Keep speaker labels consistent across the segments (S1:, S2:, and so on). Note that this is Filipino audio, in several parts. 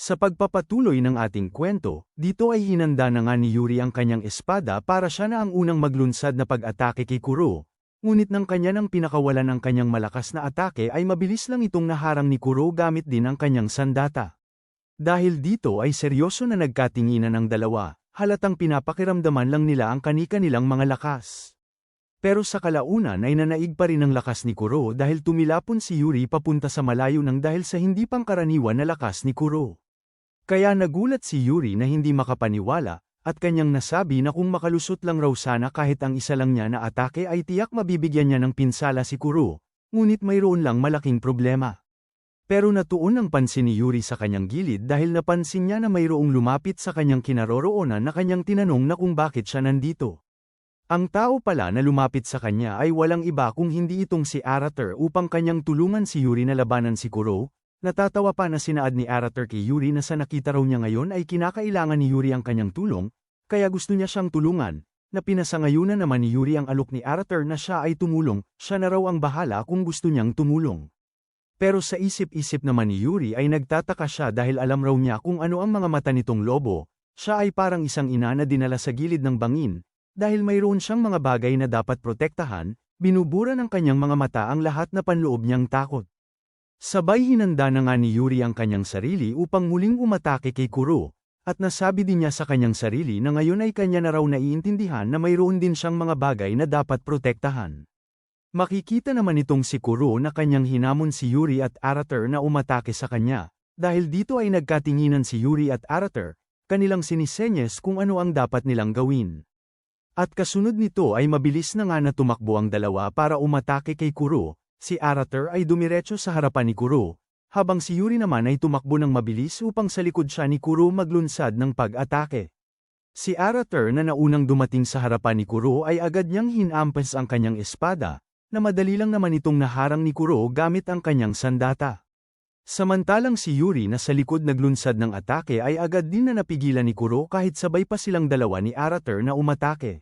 S1: Sa pagpapatuloy ng ating kwento, dito ay hinanda na nga ni Yuri ang kanyang espada para siya na ang unang maglunsad na pag-atake kay Kuro. Ngunit nang kanya nang pinakawalan ang kanyang malakas na atake ay mabilis lang itong naharang ni Kuro gamit din ang kanyang sandata. Dahil dito ay seryoso na nagkatinginan ang dalawa, halatang pinapakiramdaman lang nila ang kani-kanilang mga lakas. Pero sa kalaunan ay nanaig pa rin ang lakas ni Kuro dahil tumilapon si Yuri papunta sa malayo nang dahil sa hindi pangkaraniwan na lakas ni Kuro. Kaya nagulat si Yuri na hindi makapaniwala, at kanyang nasabi na kung makalusot lang raw sana kahit ang isa lang niya na atake ay tiyak mabibigyan niya ng pinsala si Kuro, ngunit mayroon lang malaking problema. Pero natuon ang pansin ni Yuri sa kanyang gilid dahil napansin niya na mayroong lumapit sa kanyang kinaroroonan na kanyang tinanong na kung bakit siya nandito. Ang tao pala na lumapit sa kanya ay walang iba kung hindi itong si Arater upang kanyang tulungan si Yuri na labanan si Kuro. Natatawa pa na sinaad ni Arater kay Yuri na sa nakita raw niya ngayon ay kinakailangan ni Yuri ang kanyang tulong, kaya gusto niya siyang tulungan, na pinasangayunan naman ni Yuri ang alok ni Arater na siya ay tumulong, siya na raw ang bahala kung gusto niyang tumulong. Pero sa isip-isip naman ni Yuri ay nagtataka siya dahil alam raw niya kung ano ang mga mata nitong lobo, siya ay parang isang ina na dinala sa gilid ng bangin, dahil mayroon siyang mga bagay na dapat protektahan, binubura ng kanyang mga mata ang lahat na panloob niyang takot. Sabay hinanda na nga ni Yuri ang kanyang sarili upang muling umatake kay Kuro, at nasabi din niya sa kanyang sarili na ngayon ay kanya na raw naiintindihan na mayroon din siyang mga bagay na dapat protektahan. Makikita naman itong si Kuro na kanyang hinamon si Yuri at Arater na umatake sa kanya, dahil dito ay nagkatinginan si Yuri at Arater, kanilang sinisenyes kung ano ang dapat nilang gawin. At kasunod nito ay mabilis na nga na tumakbo ang dalawa para umatake kay Kuro. Si Arater ay dumiretso sa harapan ni Kuro, habang si Yuri naman ay tumakbo ng mabilis upang sa likod siya ni Kuro maglunsad ng pag-atake. Si Arater na naunang dumating sa harapan ni Kuro ay agad niyang hinampas ang kanyang espada, na madali lang naman itong naharang ni Kuro gamit ang kanyang sandata. Samantalang si Yuri na sa likod naglunsad ng atake ay agad din na napigilan ni Kuro kahit sabay pa silang dalawa ni Arater na umatake.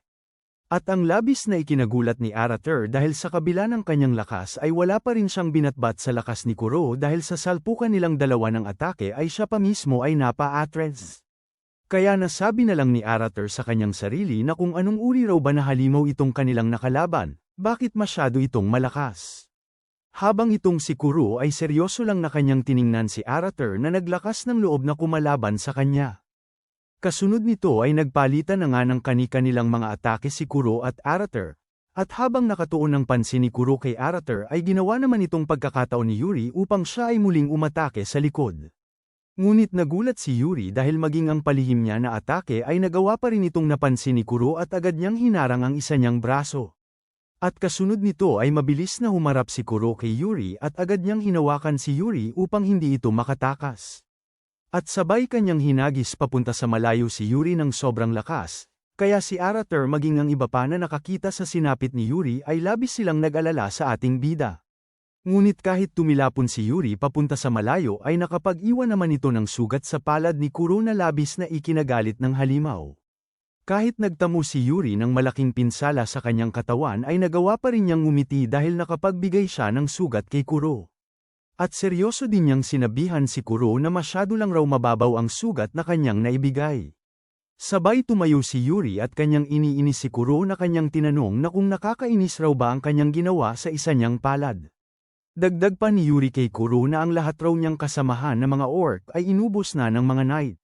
S1: At ang labis na ikinagulat ni Arater dahil sa kabila ng kanyang lakas ay wala pa rin siyang binatbat sa lakas ni Kuro dahil sa salpukan nilang dalawa ng atake ay siya pa mismo ay napa-atres. Kaya nasabi na lang ni Arater sa kanyang sarili na kung anong uri raw ba na halimaw itong kanilang nakalaban, bakit masyado itong malakas. Habang itong si Kuro ay seryoso lang na kanyang tiningnan si Arater na naglakas ng loob na kumalaban sa kanya. Kasunod nito ay nagpalitan na nga ng kani-kanilang mga atake si Kuro at Arater, at habang nakatuon ang pansin ni Kuro kay Arater ay ginawa naman itong pagkakataon ni Yuri upang siya ay muling umatake sa likod. Ngunit nagulat si Yuri dahil maging ang palihim niya na atake ay nagawa pa rin itong napansin ni Kuro at agad niyang hinarang ang isa niyang braso. At kasunod nito ay mabilis na humarap si Kuro kay Yuri at agad niyang hinawakan si Yuri upang hindi ito makatakas. At sabay kanyang hinagis papunta sa malayo si Yuri ng sobrang lakas, kaya si Arater maging ang iba pa na nakakita sa sinapit ni Yuri ay labis silang nag-alala sa ating bida. Ngunit kahit tumilapon si Yuri papunta sa malayo ay nakapag-iwan naman ito ng sugat sa palad ni Kuro na labis na ikinagalit ng halimaw. Kahit nagtamo si Yuri ng malaking pinsala sa kanyang katawan ay nagawa pa rin niyang ngumiti dahil nakapagbigay siya ng sugat kay Kuro. At seryoso din niyang sinabihan si Kuro na masyado lang raw mababaw ang sugat na kanyang naibigay. Sabay tumayo si Yuri at kanyang iniinis si Kuro na kanyang tinanong na kung nakakainis raw ba ang kanyang ginawa sa isa niyang palad. Dagdag pa ni Yuri kay Kuro na ang lahat raw niyang kasamahan na mga orc ay inubos na ng mga knight.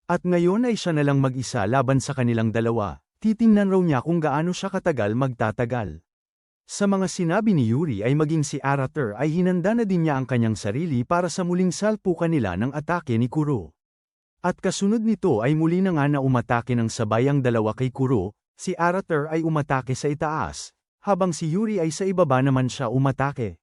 S1: At ngayon ay siya na lang mag-isa laban sa kanilang dalawa, titingnan raw niya kung gaano siya katagal magtatagal. Sa mga sinabi ni Yuri ay maging si Arater ay hinanda na din niya ang kanyang sarili para sa muling salpukan nila ng atake ni Kuro. At kasunod nito ay muli na nga na umatake ng sabay ang dalawa kay Kuro, si Arater ay umatake sa itaas, habang si Yuri ay sa ibaba naman siya umatake.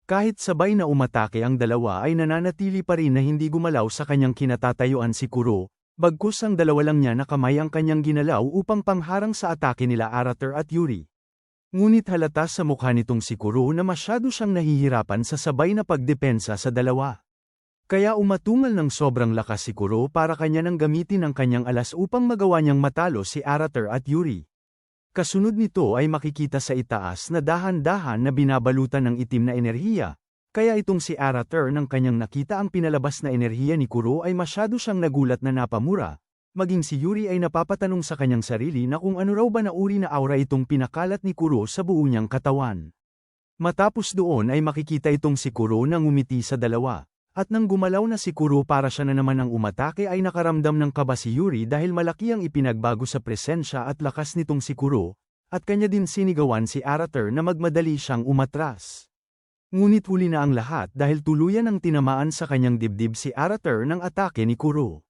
S1: Kahit sabay na umatake ang dalawa ay nananatili pa rin na hindi gumalaw sa kanyang kinatatayuan si Kuro, bagkus ang dalawa lang niya na kamay ang kanyang ginalaw upang pangharang sa atake nila Arater at Yuri. Ngunit halata sa mukha nitong si Kuro na masyado siyang nahihirapan sa sabay na pagdepensa sa dalawa. Kaya umatungal ng sobrang lakas si Kuro para kanya nang gamitin ang kanyang alas upang magawa niyang matalo si Arater at Yuri. Kasunod nito ay makikita sa itaas na dahan-dahan na binabalutan ng itim na enerhiya, Kaya itong si Arater nang kanyang nakita ang pinalabas na enerhiya ni Kuro ay masyado siyang nagulat na napamura. Maging si Yuri ay napapatanong sa kanyang sarili na kung ano raw ba na uri na aura itong pinakalat ni Kuro sa buo niyang katawan. Matapos doon ay makikita itong si Kuro na ngumiti sa dalawa. At nang gumalaw na si Kuro para siya na naman ang umatake ay nakaramdam ng kaba si Yuri dahil malaki ang ipinagbago sa presensya at lakas nitong si Kuro, at kanya din sinigawan si Arater na magmadali siyang umatras. Ngunit huli na ang lahat dahil tuluyan ang tinamaan sa kanyang dibdib si Arater ng atake ni Kuro.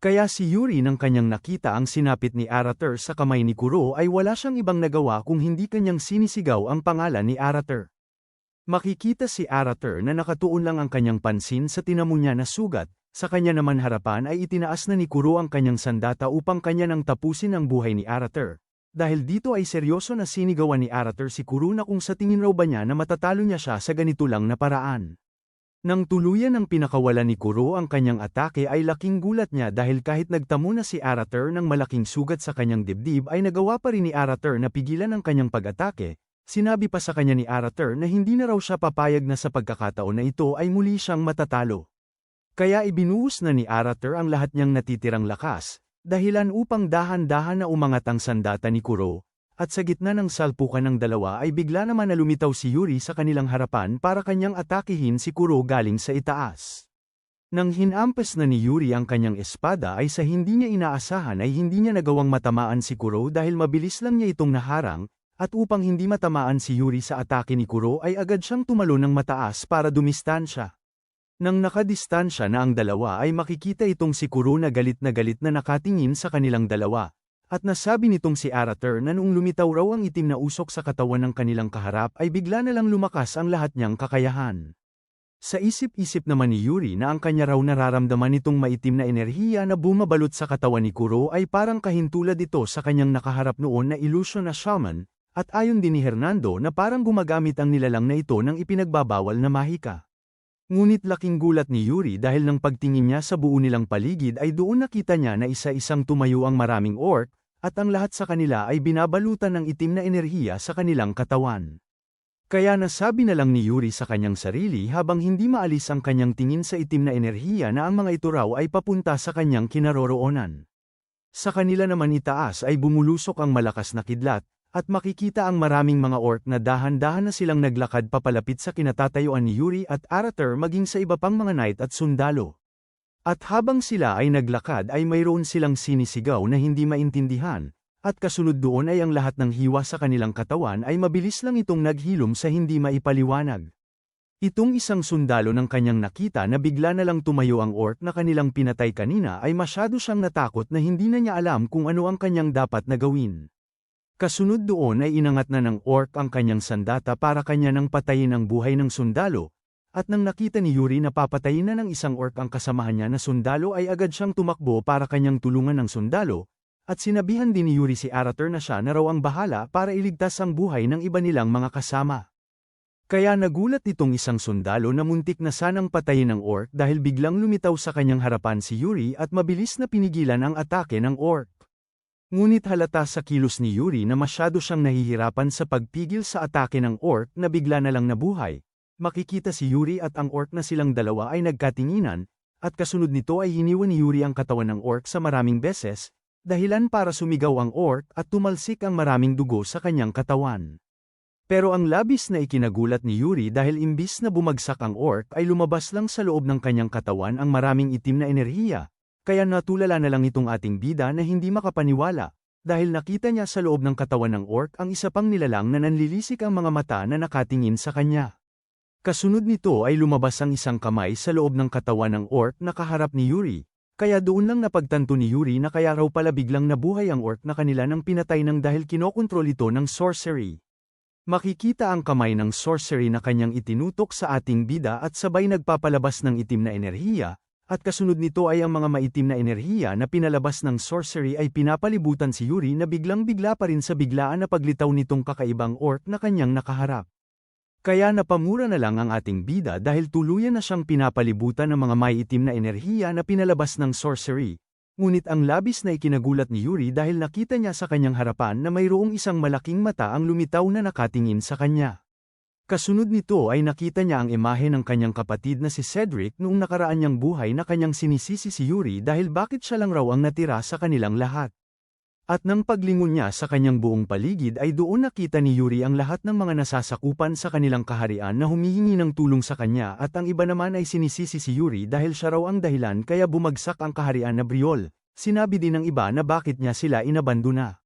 S1: Kaya si Yuri nang kanyang nakita ang sinapit ni Arater sa kamay ni Kuro ay wala siyang ibang nagawa kung hindi kanyang sinisigaw ang pangalan ni Arater. Makikita si Arater na nakatuon lang ang kanyang pansin sa tinamo niya na sugat, sa kanya naman harapan ay itinaas na ni Kuro ang kanyang sandata upang kanya nang tapusin ang buhay ni Arater. Dahil dito ay seryoso na sinigawan ni Arater si Kuro na kung sa tingin raw ba niya na matatalo niya siya sa ganito lang na paraan. Nang tuluyan ang pinakawalan ni Kuro ang kanyang atake ay laking gulat niya dahil kahit nagtamo na si Arater ng malaking sugat sa kanyang dibdib ay nagawa pa rin ni Arater na pigilan ang kanyang pag-atake. Sinabi pa sa kanya ni Arater na hindi na raw siya papayag na sa pagkakataon na ito ay muli siyang matatalo. Kaya ibinuhos na ni Arater ang lahat niyang natitirang lakas, dahilan upang dahan-dahan na umangat ang sandata ni Kuro, at sa gitna ng salpukan ng dalawa ay bigla naman na lumitaw si Yuri sa kanilang harapan para kanyang atakihin si Kuro galing sa itaas. Nang hinampas na ni Yuri ang kanyang espada ay sa hindi niya inaasahan ay hindi niya nagawang matamaan si Kuro dahil mabilis lang niya itong naharang, at upang hindi matamaan si Yuri sa atake ni Kuro ay agad siyang tumalon ng mataas para dumistansya. Nang nakadistansya na ang dalawa ay makikita itong si Kuro na galit na nakatingin sa kanilang dalawa, at nasabi nitong si Arater na noong lumitaw raw ang itim na usok sa katawan ng kanilang kaharap ay bigla na lang lumakas ang lahat niyang kakayahan. Sa isip-isip naman ni Yuri na ang kanya raw nararamdaman nitong maitim na enerhiya na bumabalot sa katawan ni Kuro ay parang kahintulad ito sa kanyang nakaharap noon na ilusyon na shaman, at ayon din ni Hernando na parang gumagamit ang nilalang na ito ng ipinagbabawal na mahika. Ngunit laking gulat ni Yuri dahil nang pagtingin niya sa buo nilang paligid ay doon nakita niya na isa-isang tumayo ang maraming orc, at ang lahat sa kanila ay binabalutan ng itim na enerhiya sa kanilang katawan. Kaya nasabi na lang ni Yuri sa kanyang sarili habang hindi maalis ang kanyang tingin sa itim na enerhiya na ang mga ito raw ay papunta sa kanyang kinaroroonan. Sa kanila naman itaas ay bumulusok ang malakas na kidlat, at makikita ang maraming mga orc na dahan-dahan na silang naglakad papalapit sa kinatatayuan ni Yuri at Arater maging sa iba pang mga knight at sundalo. At habang sila ay naglakad ay mayroon silang sinisigaw na hindi maintindihan, at kasunod doon ay ang lahat ng hiwa sa kanilang katawan ay mabilis lang itong naghilom sa hindi maipaliwanag. Itong isang sundalo ng kanyang nakita na bigla na lang tumayo ang orc na kanilang pinatay kanina ay masyado siyang natakot na hindi na niya alam kung ano ang kanyang dapat na gawin. Kasunod doon ay inangat na ng orc ang kanyang sandata para kanya nang patayin ang buhay ng sundalo, at nang nakita ni Yuri na papatayin na ng isang orc ang kasamahan niya na sundalo ay agad siyang tumakbo para kanyang tulungan ng sundalo, at sinabihan din ni Yuri si Arater na siya na raw ang bahala para iligtas ang buhay ng iba nilang mga kasama. Kaya nagulat itong isang sundalo na muntik na sanang patayin ng orc dahil biglang lumitaw sa kanyang harapan si Yuri at mabilis na pinigilan ang atake ng orc. Ngunit halata sa kilos ni Yuri na masyado siyang nahihirapan sa pagpigil sa atake ng orc na bigla na lang nabuhay. Makikita si Yuri at ang orc na silang dalawa ay nagkatinginan, at kasunod nito ay hiniwan ni Yuri ang katawan ng orc sa maraming beses, dahilan para sumigaw ang orc at tumalsik ang maraming dugo sa kanyang katawan. Pero ang labis na ikinagulat ni Yuri dahil imbis na bumagsak ang orc ay lumabas lang sa loob ng kanyang katawan ang maraming itim na enerhiya. Kaya natulala na lang itong ating bida na hindi makapaniwala, dahil nakita niya sa loob ng katawan ng orc ang isa pang nilalang na nanlilisik ang mga mata na nakatingin sa kanya. Kasunod nito ay lumabas ang isang kamay sa loob ng katawan ng orc na kaharap ni Yuri, kaya doon lang napagtanto ni Yuri na kaya raw pala biglang nabuhay ang orc na kanila nang pinatay ng dahil kinokontrol ito ng sorcery. Makikita ang kamay ng sorcery na kanyang itinutok sa ating bida at sabay nagpapalabas ng itim na enerhiya, at kasunod nito ay ang mga maitim na enerhiya na pinalabas ng sorcery ay pinapalibutan si Yuri na biglang-bigla pa rin sa biglaan na paglitaw nitong kakaibang orc na kanyang nakaharap. Kaya napamura na lang ang ating bida dahil tuluyan na siyang pinapalibutan ng mga maitim na enerhiya na pinalabas ng sorcery. Ngunit ang labis na ikinagulat ni Yuri dahil nakita niya sa kanyang harapan na mayroong isang malaking mata ang lumitaw na nakatingin sa kanya. Kasunod nito ay nakita niya ang imahe ng kanyang kapatid na si Cedric noong nakaraan niyang buhay na kanyang sinisisi si Yuri dahil bakit siya lang raw ang natira sa kanilang lahat. At nang paglingon niya sa kanyang buong paligid ay doon nakita ni Yuri ang lahat ng mga nasasakupan sa kanilang kaharian na humihingi ng tulong sa kanya at ang iba naman ay sinisisi si Yuri dahil siya raw ang dahilan kaya bumagsak ang kaharian na Briol. Sinabi din ng iba na bakit niya sila inabandona.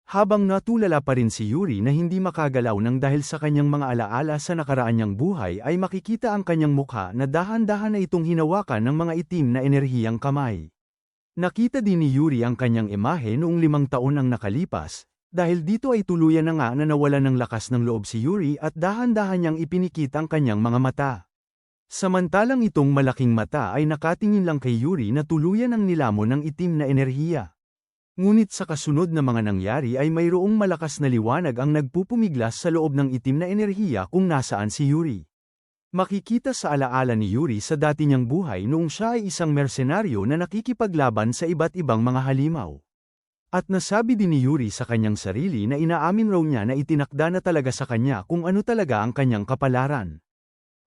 S1: Habang natulala pa rin si Yuri na hindi makagalaw nang dahil sa kanyang mga alaala sa nakaraan niyang buhay ay makikita ang kanyang mukha na dahan-dahan na itong hinawakan ng mga itim na enerhiyang kamay. Nakita din ni Yuri ang kanyang imahe noong 5 taon ang nakalipas, dahil dito ay tuluyan na nga na nawalan ng lakas ng loob si Yuri at dahan-dahan niyang ipinikit ang kanyang mga mata. Samantalang itong malaking mata ay nakatingin lang kay Yuri na tuluyan ang nilamon ng itim na enerhiya. Ngunit sa kasunod na mga nangyari ay mayroong malakas na liwanag ang nagpupumiglas sa loob ng itim na enerhiya kung nasaan si Yuri. Makikita sa alaala ni Yuri sa dati niyang buhay noong siya ay isang mersenaryo na nakikipaglaban sa iba't ibang mga halimaw. At nasabi din ni Yuri sa kanyang sarili na inaamin raw niya na itinakda na talaga sa kanya kung ano talaga ang kanyang kapalaran.